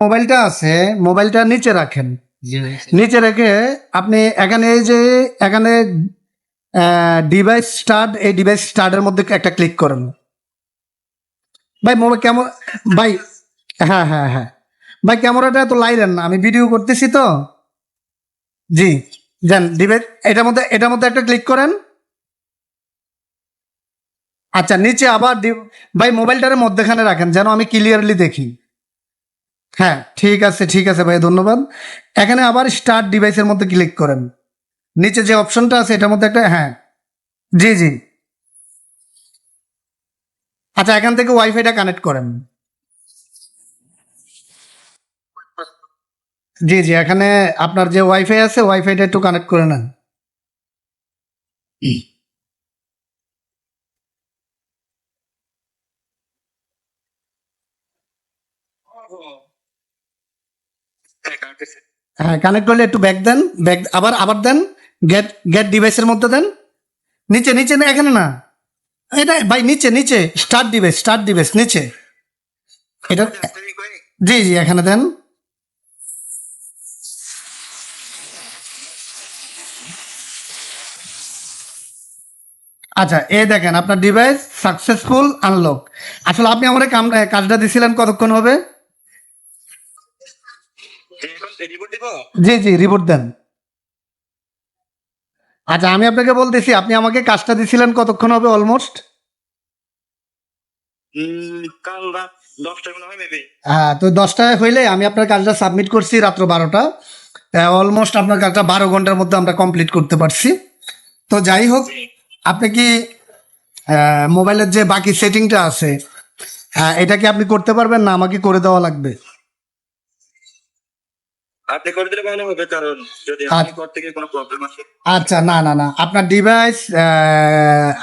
মোবাইলটা আছে, মোবাইলটা নিচে রাখেন। নিচে রেখে আপনি এখানে এই যে এখানে ডিভাইস স্টার্ট, এই ডিভাইস স্টার্টের মধ্যে একটা ক্লিক করেন। ভাই মোবাইল কেমন ভাই? হ্যাঁ হ্যাঁ হ্যাঁ ভাই, ক্যামেরাটা তো লাইলেন না, আমি ভিডিও করতেছি তো। জি, যান ডিভাইস, এটার মধ্যে একটা ক্লিক করেন। আচ্ছা, নিচে আবার ভাই মোবাইলটার মধ্যেখানে রাখেন যেন আমি ক্লিয়ারলি দেখি। হ্যাঁ, ঠিক আছে ভাই, ধন্যবাদ। এখানে আবার স্টার্ট ডিভাইসের মধ্যে ক্লিক করেন। নিচে যে অপশনটা আছে এটার মধ্যে একটা, হ্যাঁ, জি জি। আচ্ছা, এখান থেকে ওয়াইফাইটা কানেক্ট করেন। জি জি, এখানে আপনার যে ওয়াইফাই আছে ওয়াইফাইটা একটু কানেক্ট করে নেন। হ্যাঁ, কানেক্ট করলে একটু ব্যাক দেন, ব্যাক আবার আবার দেন। গেট গেট ডিভাইসের মধ্যে দেন। নিচে নিচে না, এখানে না, এটা ভাই নিচে নিচে, স্টার্ট ডিভাইস নিচে। এটা, জি জি, এখানে দেন। আচ্ছা, এ দেখেন আপনার ডিভাইস সাকসেসফুল আনলক। আসলে আপনি আমার কাজটা দিছিলেন কতক্ষণ হবে? জি জি, রিপোর্ট দেন। আচ্ছা, আমি আপনাকে বলতেছি, আপনি আমাকে কাজটা দিছিলেন কতক্ষণ হবে অলমোস্ট? কাল রাত 10টায় মনে হয় মেবি। হ্যাঁ, তো 10টায় হইলে আমি আপনার কাজটা সাবমিট করছি রাত্র 12টা। অলমোস্ট আপনার কাজটা 12 ঘন্টার মধ্যে আমরা কমপ্লিট করতে পারছি। তো যাই হোক, আপনি কি মোবাইলের যে বাকি সেটিংটা আছে, এটা কি আপনি করতে পারবেন না আমাকে করে দেওয়া লাগবে? আপনি করে দিলে ভালো হবে, কারণ যদি আমি করতে গিয়ে কোনো প্রবলেম আসে। আচ্ছা, না না না, আপনার ডিভাইস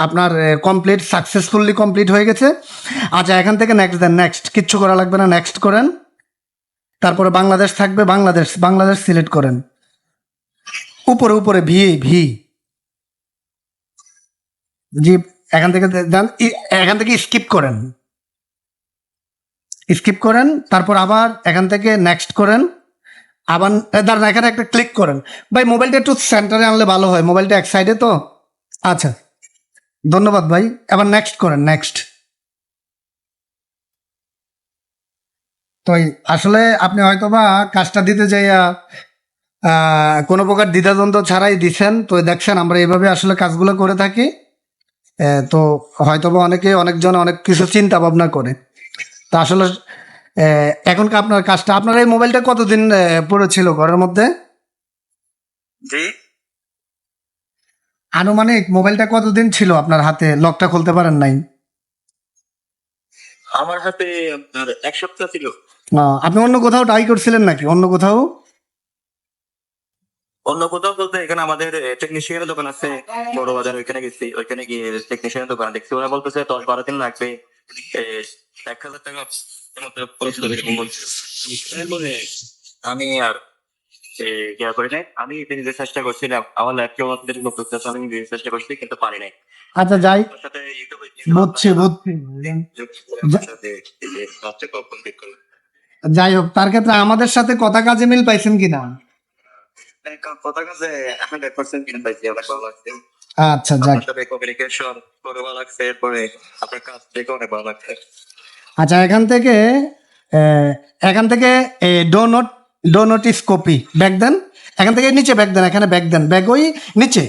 আপনার কমপ্লিট, সাকসেসফুলি কমপ্লিট হয়ে গেছে। আচ্ছা, এখান থেকে নেক্সট দেন, নেক্সট কিচ্ছু করা লাগবে না, নেক্সট করেন। তারপরে বাংলাদেশ থাকবে, বাংলাদেশ বাংলাদেশ সিলেক্ট করেন। উপরে উপরে ভি ভি, জি। এখান থেকে দেন, এখান থেকে স্কিপ করেন, স্কিপ করেন। তারপর আবার এখান থেকে নেক্সট করেন। আবার দাঁড়ান, এখানে একটা ক্লিক করেন। ভাই মোবাইলটা একটু সেন্টারে আনলে ভালো হয়, মোবাইলটা এক সাইডে তো। আচ্ছা, ধন্যবাদ ভাই। এবার নেক্সট করেন, নেক্সট। তো আসলে আপনি হয়তোবা কাজটা দিতে যাইয়া কোনো প্রকার দ্বিধাদ্বন্দ্ব ছাড়াই দিচ্ছেন। তো দেখছেন আমরা এইভাবে আসলে কাজগুলো করে থাকি। তো হয়তোবা অনেকজন অনেক কিছু চিন্তা ভাবনা করে। তা আসলে এখনকার আপনার কাজটা, আপনার এই মোবাইলটা কতদিন পড়েছিল ঘরের মধ্যে? জি, আনুমানিক মোবাইলটা কতদিন ছিল আপনার হাতে, লকটা খুলতে পারেন নাই? আমার হাতে আপনার 1 সপ্তাহ ছিল। আপনি অন্য কোথাও ট্রাই করছিলেন নাকি, অন্য কোথাও? অন্য কোথাও বলতে এখানে আমাদের টেকনিশিয়ানের দোকান আছে বড় বাজার, ওইখানে গেছি। ওইখানে গিয়ে টেকনিশিয়ানের দোকান দেখছি, ওরা বলতেছে 10-12 দিন লাগবে, 1,000 টাকা মতো খরচ হবে এরকম বলছে। এরপরে আমি আর ইয়া করি নাই, আমি নিজে চেষ্টা করছিলাম, আমার ল্যাপটপ আমাদের করতেছে, আমি নিজে চেষ্টা করছি কিন্তু পারি নাই। আচ্ছা, যাই, ওর সাথে ইউটিউবে বুঝছি বুঝছি। আমার সাথে এই যে কাজটা কমপ্লিট করলাম। যাই হোক, তার ক্ষেত্রে আমাদের সাথে কথা কাজে মিল পাইছেন কিনা? কথা কাজে 100% কিনে পাইছি, অনেক ভালো লাগছে। আচ্ছা, যাক। আপনার সাথে কমিউনিকেশন করে ভালো লাগছে, এরপরে আপনার কাজ দেখে অনেক ভালো লাগছে। আচ্ছা, এখান থেকে do notice copy back then. এখান থেকে নিচে ব্যাক দেন, এখানে ব্যাক দেন, ব্যাক ওই নিচে,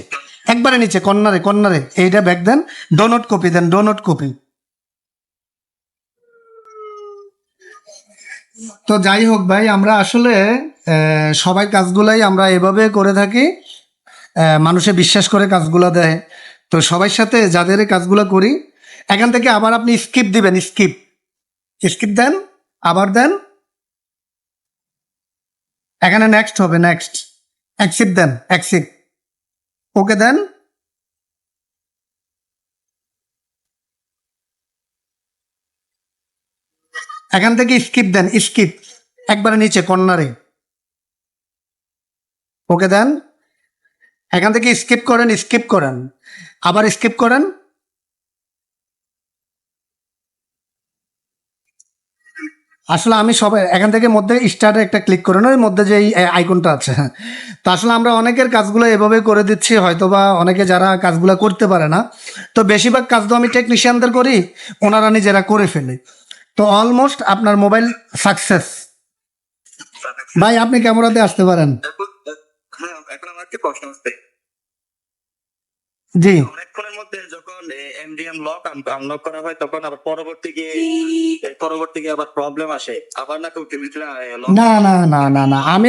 একবারে নিচে কর্নারে কর্নারে এইটা ব্যাক দেন। ডো নোট কপি দেন, ডো নোট কপি। তো যাই হোক ভাই, আমরা আসলে সবাই কাজগুলাই আমরা এভাবে করে থাকি। মানুষে বিশ্বাস করে কাজগুলো দেয়। তো সবার সাথে যাদের এই কাজগুলো করি, এখান থেকে আবার আপনি স্কিপ দিবেন, স্কিপ স্কিপ দেন, আবার দেন। এখানে নেক্সট হবে, নেক্সট। অ্যাকসেপ্ট দেন, অ্যাকসেপ্ট, ওকে দেন। এখান থেকে স্কিপ দেন, স্কিপ, একবারে নিচে কর্নারে, ওকে দেন। এখান থেকে স্কিপ করেন, স্কিপ করেন, আবার স্কিপ করেন। আসলে আমি সবাই এখান থেকে মধ্যে স্টার্টে একটা ক্লিক করে ওই মধ্যে যে আইকনটা আছে, হ্যাঁ। তো আসলে আমরা অনেকের কাজগুলো এভাবে করে দিচ্ছি, হয়তো বা অনেকে যারা কাজগুলো করতে পারে না, তো বেশিরভাগ কাজ তো আমি টেকনিশিয়ানদের করি, ওনারা নিজেরা করে ফেলে। তো অলমোস্ট আপনার মোবাইল সাকসেস। ভাই আপনি ক্যামেরাতে আসতে পারেন। হ্যাঁ, এখন আমার একটা প্রশ্ন হচ্ছে, জি। অনেকক্ষণের মধ্যে যখন এমডিএম লক আনলক করা হয় তখন আবার পরবর্তী গিয়ে আবার প্রবলেম আসে, আবার নাকি লক। না না না না না, আমি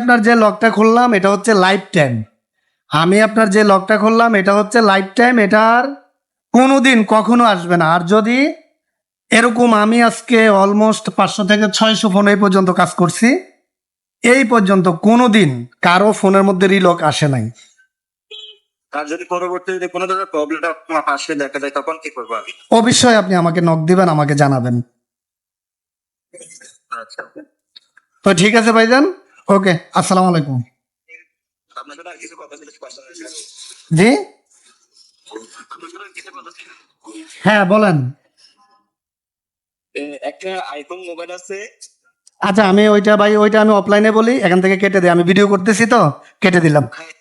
আপনার যে লকটা খুললাম এটা হচ্ছে লাইফ টাইম। আমি আপনার যে লকটা খুললাম এটা হচ্ছে লাইফ টাইম, এটার কোনোদিন কখনো আসবে না। আর যদি এরকম, আমি আজকে অলমোস্ট 500 থেকে 600 ফোন এই পর্যন্ত কাজ করছি, এই পর্যন্ত কোনোদিন কারো ফোনের মধ্যে রিলক আসে নাই। আর যদি পরবর্তীতে কোনো ধরনের প্রবলেমটা আসলে দেখা যায় তখন কি করবো আমি? অবশ্যই আপনি আমাকে নক দিবেন, আমাকে জানাবেন। আচ্ছা, তো ঠিক আছে ভাইজান, ওকে, আসসালামু আলাইকুম। আপনার সাথে আর কিছু কথা ছিল, question আছে? জি, আপনার সাথে আর কিছু কথা ছিল? হ্যাঁ বলেন। একটা আইফোন মোবাইল আছে। আচ্ছা, আমি ওইটা ভাই, ওইটা আমি অফলাইনে বলি, এখান থেকে কেটে দিই, আমি ভিডিও করতেছি তো কেটে দিলাম। হ্যাঁ,